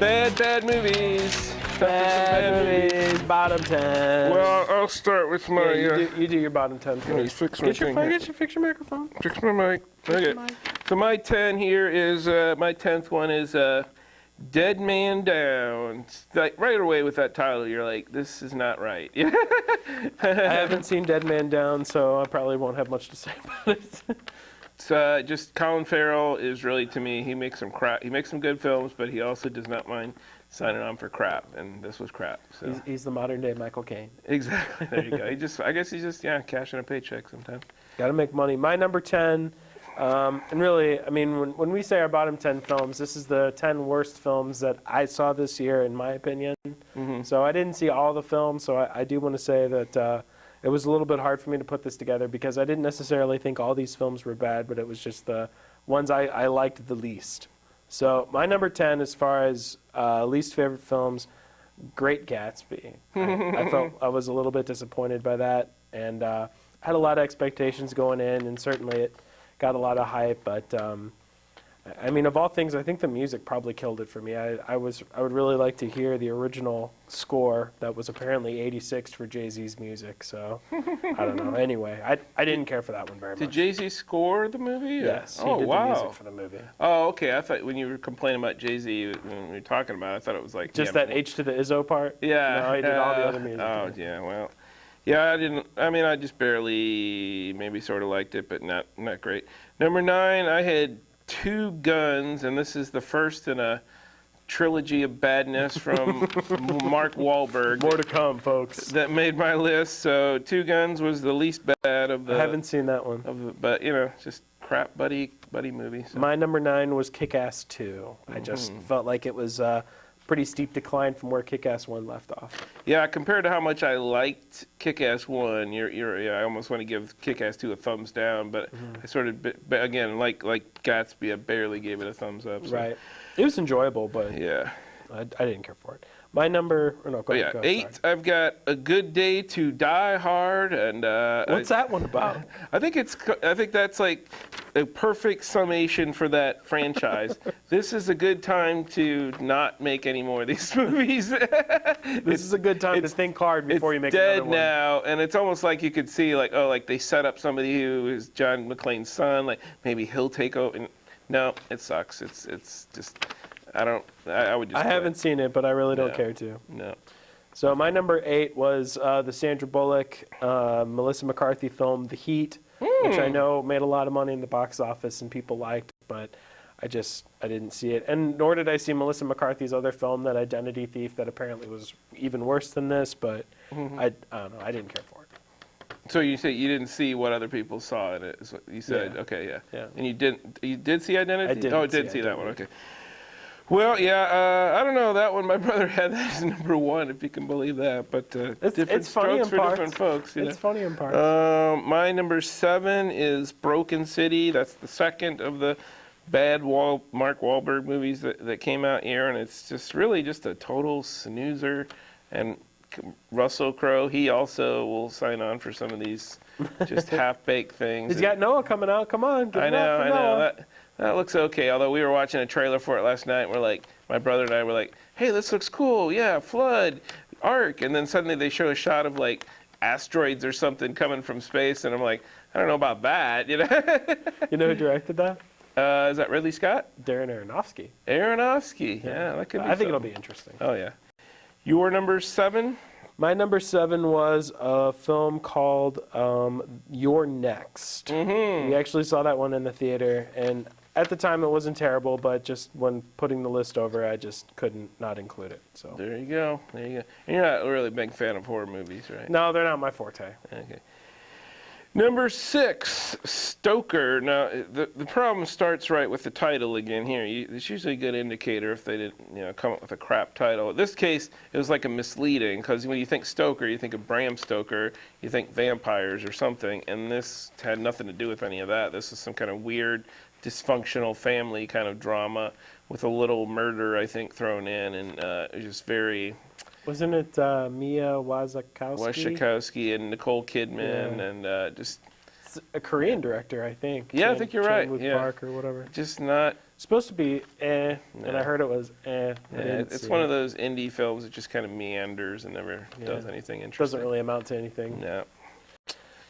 Bad movies. Bad movies, bottom 10. Well, I'll start with my. You do your bottom 10 Let me first. fix my thing here. Fix your microphone. Fix my mic. Okay. So my 10 here is my 10th one is Dead Man Down. It's like right away with that title, you're like, this is not right. I haven't seen Dead Man Down, so I probably won't have much to say about it. It's just Colin Farrell is really, to me, he makes some crap. He makes some good films, but he also does not mind signing on for crap, and this was crap. So He's the modern day Michael Caine. exactly, there you go. I guess he's just cashing a paycheck sometimes. Got to make money. My number 10, and really, I mean, when we say our bottom 10 films, this is the 10 worst films that I saw this year, in my opinion. Mm-hmm. So I didn't see all the films, so I do want to say that it was a little bit hard for me to put this together because I didn't necessarily think all these films were bad, but it was just the ones I liked the least. So my number 10, as far as least favorite films, Great Gatsby. I felt I was a little bit disappointed by that, and had a lot of expectations going in, and certainly it got a lot of hype. But I mean, of all things, I think the music probably killed it for me. I would really like to hear the original score that was apparently 86 for Jay-Z's music. So I don't know. Anyway, I didn't care for that one very much. Did Jay-Z score the movie? Yes, he Oh, did wow. the music for the movie. Oh, okay. I thought when you were complaining about Jay-Z, when we were talking about it, I thought it was like... Just that H to the Izzo part? Yeah. No, he did all the other music. Oh, yeah, well... Yeah, I just barely maybe sort of liked it, but not great. Number 9, I had Two Guns, and this is the first in a trilogy of badness from Mark Wahlberg. More to come, folks. That made my list. So Two Guns was the least bad of the... I haven't seen that one. But, just crap buddy movie. So. My number 9 was Kick-Ass 2. I just felt like it was a pretty steep decline from where Kick-Ass 1 left off. Yeah, compared to how much I liked Kick-Ass 1, I almost want to give Kick-Ass 2 a thumbs down, but I sort of, again, like Gatsby, I barely gave it a thumbs up. So. Right. It was enjoyable, but yeah, I didn't care for it. My number, or no, go ahead. 8, I've got A Good Day to Die Hard, and what's that one about? I think that's like a perfect summation for that franchise. This is a good time to not make any more of these movies. This is a good time to think hard before you make another one. It's dead now, and it's almost like you could see, like they set up somebody who is John McClane's son, like maybe he'll take over. And, no, it sucks. It's just. I would just. I haven't seen it, but I really don't care to. No. So my number 8 was the Sandra Bullock, Melissa McCarthy film, The Heat, which I know made a lot of money in the box office and people liked, but I didn't see it. And nor did I see Melissa McCarthy's other film, that Identity Thief, that apparently was even worse than this, but I don't know, I didn't care for it. So you say you didn't see what other people saw in it? Is what you said, Yeah. Okay, Yeah. And you did see Identity? I didn't Oh, didn't see that one. Okay. Well, yeah, I don't know that one. My brother had that as number 1, if you can believe that. But different funny strokes in for parts. different folks. It's funny in parts. My number 7 is Broken City. That's the second of the bad Mark Wahlberg movies that came out here, and it's just really just a total snoozer. And Russell Crowe, he also will sign on for some of these just half-baked things. He's got Noah coming out. Come on, give it up for Noah. That looks okay, although we were watching a trailer for it last night, and we're like, my brother and I were like, hey, this looks cool, yeah, flood, ark, and then suddenly they show a shot of like asteroids or something coming from space, and I'm like, I don't know about that, You know who directed that? Is that Ridley Scott? Darren Aronofsky. Aronofsky, yeah, that could be I think it'll be interesting. Oh, yeah. Your number 7? My number 7 was a film called You're Next. We actually saw that one in the theater, and at the time it wasn't terrible, but just when putting the list over, I just couldn't not include it. So there you go. And you're not really a big fan of horror movies, right? No, they're not my forte. Okay. Number 6, Stoker. Now, the problem starts right with the title again here. It's usually a good indicator if they didn't, come up with a crap title. In this case, it was like a misleading, because when you think Stoker, you think of Bram Stoker, you think vampires or something, and this had nothing to do with any of that. This is some kind of weird, dysfunctional family kind of drama with a little murder, I think, thrown in, and it was just very... Wasn't it Mia Wasikowska? Wasikowska and Nicole Kidman, and just It's a Korean director, I think. Yeah, I think you're right, Chan-wook yeah. Park or whatever. Just not. Supposed to be and I heard it was I Yeah, didn't it's see one it. of those indie films that just kind of meanders and never does anything interesting. Doesn't really amount to anything. No.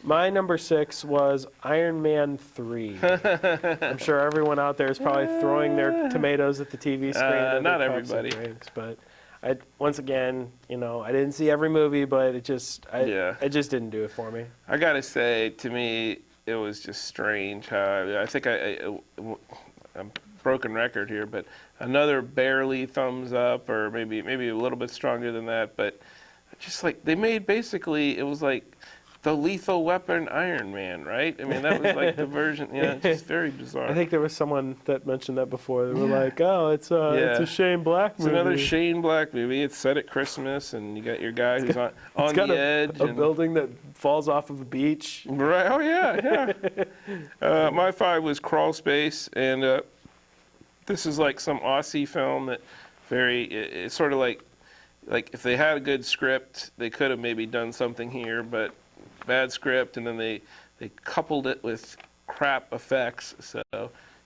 My number 6 was Iron Man 3. I'm sure everyone out there is probably throwing their tomatoes at the TV screen. or Not their cups of everybody. drinks, but once again, I didn't see every movie, but it just didn't do it for me. I gotta say, to me, it was just strange how I think I'm broken record here, but another barely thumbs up, or maybe a little bit stronger than that. But just like they made basically, it was like the Lethal Weapon Iron Man, right? I mean, that was like the version. Just very bizarre. I think there was someone that mentioned that before. They were like, "Oh, it's a Shane Black It's movie." another Shane Black movie. It's set at Christmas, and you got your guy who's on It's got the edge. a building that falls off of a beach. Right. Oh yeah, yeah. My 5 was Crawl Space, and this is like some Aussie film that it's sort of like if they had a good script, they could have maybe done something here, but bad script, and then they coupled it with crap effects, so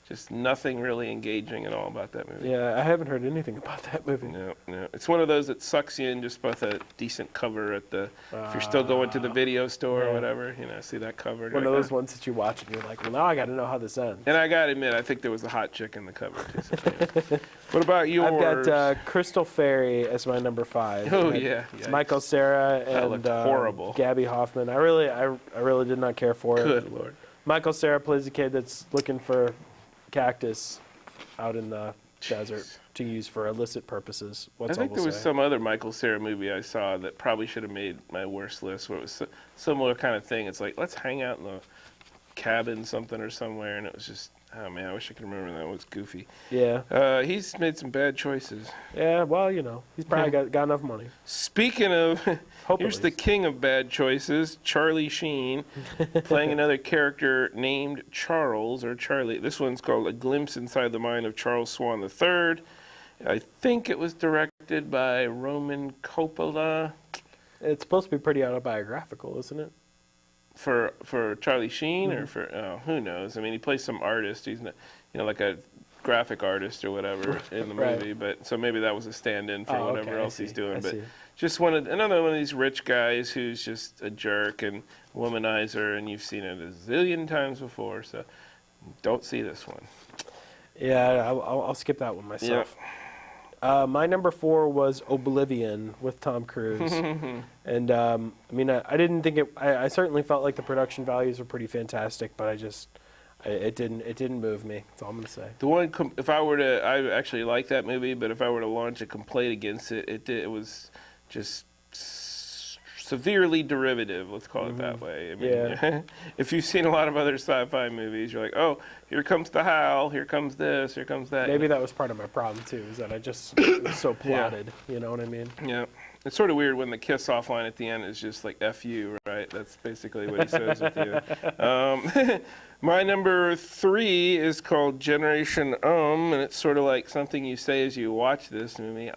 just nothing really engaging at all about that movie. Yeah, I haven't heard anything about that movie. No. It's one of those that sucks you in just with a decent cover at if you're still going to the video store or whatever, see that cover. One of those ones that you watch and you're like, well, now I got to know how this ends. And I gotta admit, I think there was a hot chick in the cover too. So, what about yours? I've got Crystal Fairy as my number 5. Oh yeah, It's Michael Cera and looked horrible. Gabby Hoffman. I really did not care for it. Good Lord. Michael Cera plays a kid that's looking for cactus out in the desert to use for illicit purposes. I think there was some other Michael Cera movie I saw that probably should have made my worst list, where it was similar kind of thing. It's like, let's hang out in the cabin something or somewhere, and it was just, oh man, I wish I could remember that. It was goofy. Yeah. He's made some bad choices. Yeah, well, he's probably got enough money. Speaking of, here's the least. king of bad choices, Charlie Sheen, playing another character named Charles, or Charlie. This one's called A Glimpse Inside the Mind of Charles Swan III. I think it was directed by Roman Coppola. It's supposed to be pretty autobiographical, isn't it? For Charlie Sheen, or for who knows? I mean, he plays some artist. He's not, like a graphic artist or whatever in the movie. But so maybe that was a stand-in for whatever else he's doing. But just another one of these rich guys who's just a jerk and womanizer, and you've seen it a zillion times before. So don't see this one. Yeah, I'll skip that one myself. My number 4 was Oblivion with Tom Cruise. And I mean, I didn't think it. I certainly felt like the production values were pretty fantastic, but it didn't move me. That's all I'm gonna say. The one, if I were to, I actually like that movie, but if I were to launch a complaint against it, it was just severely derivative. Let's call it that way. I mean, if you've seen a lot of other sci-fi movies, you're like, oh, here comes the howl, here comes this, here comes that. Maybe that was part of my problem too, is that it was so plotted. You know what I mean? Yeah. It's sort of weird when the kiss-off line at the end is just like F you, right? That's basically what he says at the end. My number 3 is called Generation and it's sort of like something you say as you watch this movie.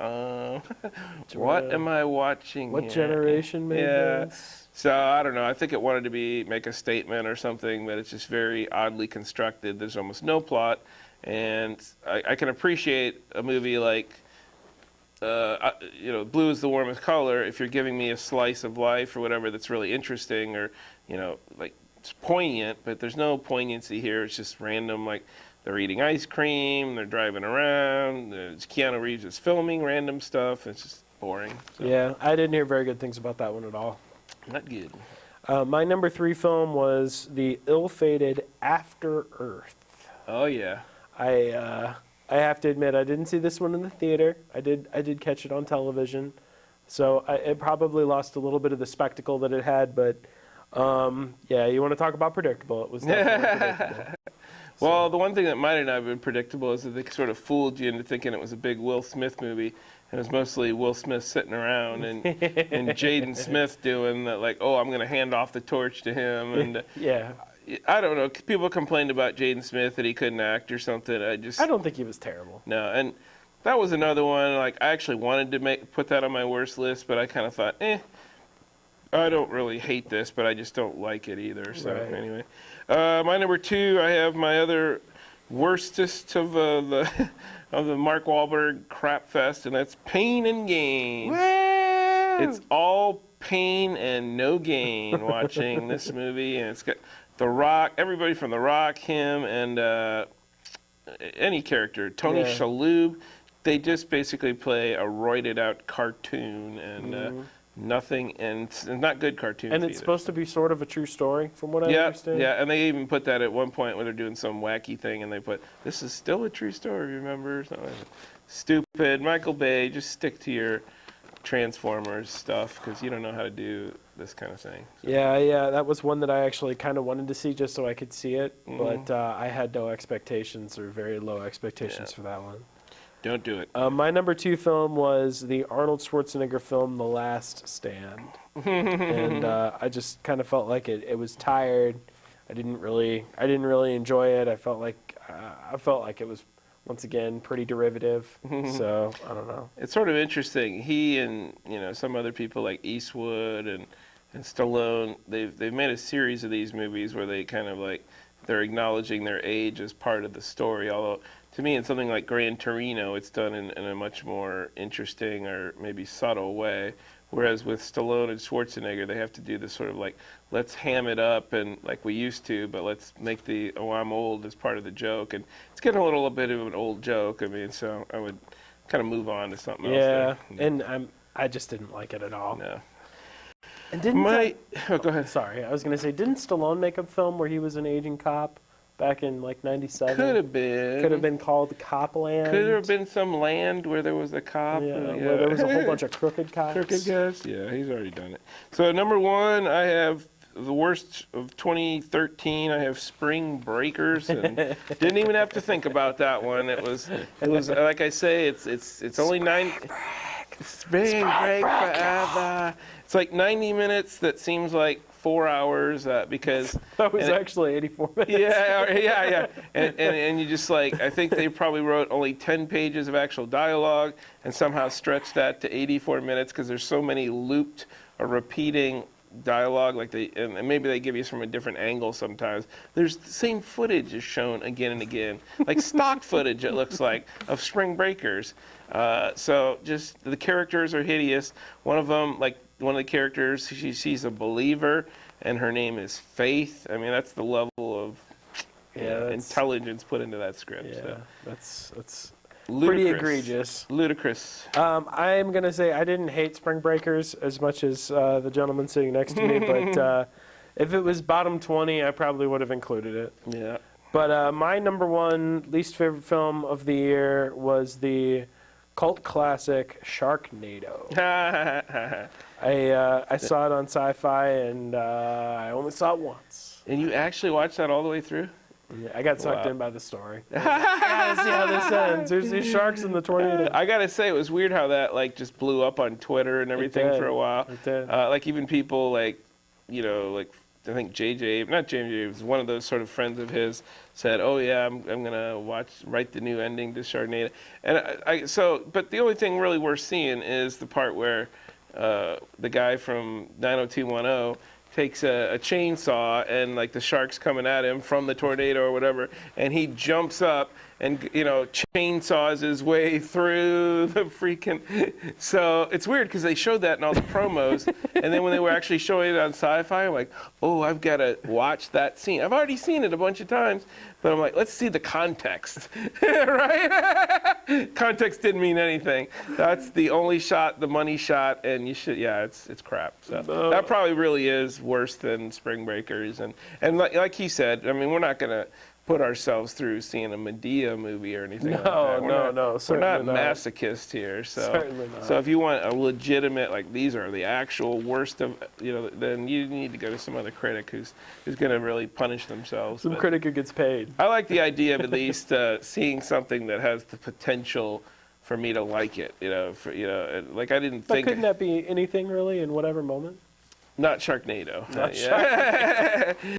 What am I watching What here? generation made this? So, I don't know. I think it wanted to make a statement or something, but it's just very oddly constructed. There's almost no plot, and I can appreciate a movie like blue is the warmest color if you're giving me a slice of life or whatever that's really interesting, or like it's poignant, but there's no poignancy here. It's just random, like they're eating ice cream, they're driving around, Keanu Reeves is filming random stuff. It's just boring. So. Yeah, I didn't hear very good things about that one at all. Not good. My number 3 film was the ill-fated After Earth. Oh yeah. I have to admit, I didn't see this one in the theater. I did catch it on television, so it probably lost a little bit of the spectacle that it had. But yeah, you want to talk about predictable? It was definitely predictable. Well, the one thing that might not have been predictable is that they sort of fooled you into thinking it was a big Will Smith movie. And it was mostly Will Smith sitting around and Jaden Smith doing that, like, oh, I'm going to hand off the torch to him. And yeah. I don't know. People complained about Jaden Smith that he couldn't act or something. I don't think he was terrible. No, and that was another one. Like, I actually wanted to put that on my worst list, but I kind of thought, I don't really hate this, but I just don't like it either. So anyway, My number 2, I have my other worstest of the of the Mark Wahlberg crap fest, and that's Pain and Gain. It's all pain and no gain watching this movie, and it's got The Rock, everybody from The Rock, him, and any character, Tony Yeah. Shalhoub. They just basically play a roided out cartoon, and nothing, and it's not good cartoons. And it's either. supposed to be sort of a true story, from what I Yeah, understand. yeah, and they even put that at one point where they're doing some wacky thing, and they put, "This is still a true story, remember?" Something like that. Stupid. Michael Bay, just stick to your Transformers stuff, because you don't know how to do this kind of thing. So, Yeah, that was one that I actually kind of wanted to see just so I could see it, Mm-hmm. but I had no expectations or very low expectations Yeah. for that one. don't do it. My number 2 film was the Arnold Schwarzenegger film, The Last Stand. And I just kind of felt like it was tired. I didn't really enjoy it. I felt like it was, once again, pretty derivative. So I don't know. It's sort of interesting. He and some other people like Eastwood and Stallone, they've made a series of these movies where they kind of like they're acknowledging their age as part of the story. Although to me, in something like Gran Torino, it's done in a much more interesting or maybe subtle way. Whereas with Stallone and Schwarzenegger, they have to do this sort of like, let's ham it up and like we used to, but let's make the "oh, I'm old" as part of the joke. And it's getting a little bit of an old joke. I mean, so I would kind of move on to something else. Yeah, There. and I just didn't like it at all. No. And didn't Go ahead. sorry, I was gonna say, didn't Stallone make a film where he was an aging cop back in like '97? Could have been. Could have been called Copland. Could there have been some land where there was a cop? Yeah, where there was a whole bunch of crooked cops. Crooked guys? Yeah, he's already done it. So number 1, I have the worst of 2013. I have Spring Breakers, and didn't even have to think about that one. It was like I say, it's only 9. Spring break forever. It's like 90 minutes that seems like 4 hours because That was and it- actually 84 minutes. yeah. And you just like, I think they probably wrote only 10 pages of actual dialogue and somehow stretched that to 84 minutes because there's so many looped or repeating dialogue, like and maybe they give you from a different angle sometimes. There's the same footage is shown again and again, like stock footage it looks like of Spring Breakers. So just the characters are hideous. One of the characters, she's a believer, and her name is Faith. I mean, that's the level of that's- intelligence put into that script. Yeah, So. that's Ludicrous. pretty egregious. Ludicrous. I'm gonna say I didn't hate Spring Breakers as much as the gentleman sitting next to me, but if it was bottom 20, I probably would have included it. Yeah. But my number 1 least favorite film of the year was the cult classic Sharknado. I saw it on Sci-Fi, and I only saw it once. And you actually watched that all the way through? Yeah, I got sucked Wow. in by the story. I gotta see how this ends. There's these sharks in the tornado. I gotta say, it was weird how that like just blew up on Twitter and everything did. for a while. It did. Like even people like, like I think not JJ, it was one of those sort of friends of his said, "Oh yeah, I'm gonna write the new ending to Sharknado." And but the only thing really worth seeing is the part where the guy from 90210 takes a chainsaw and like the shark's coming at him from the tornado or whatever, and he jumps up and chainsaws his way through the freaking. So it's weird because they showed that in all the promos, and then when they were actually showing it on Sci-Fi, I'm like, oh, I've got to watch that scene. I've already seen it a bunch of times, but I'm like, let's see the context, right? Context didn't mean anything. That's the only shot, the money shot, and you should, it's crap. So that probably really is worse than Spring Breakers, and like he said, I mean, we're not gonna put ourselves through seeing a Medea movie or anything like that. No, We're certainly not not. masochists here. So, Certainly not. So if you want a legitimate, like these are the actual worst of, then you need to go to some other critic who's going to really punish themselves. Some But critic who gets paid. I like the idea of at least seeing something that has the potential for me to like it. Like I didn't But think. couldn't that be anything really in whatever moment? Not Sharknado. Not Yeah.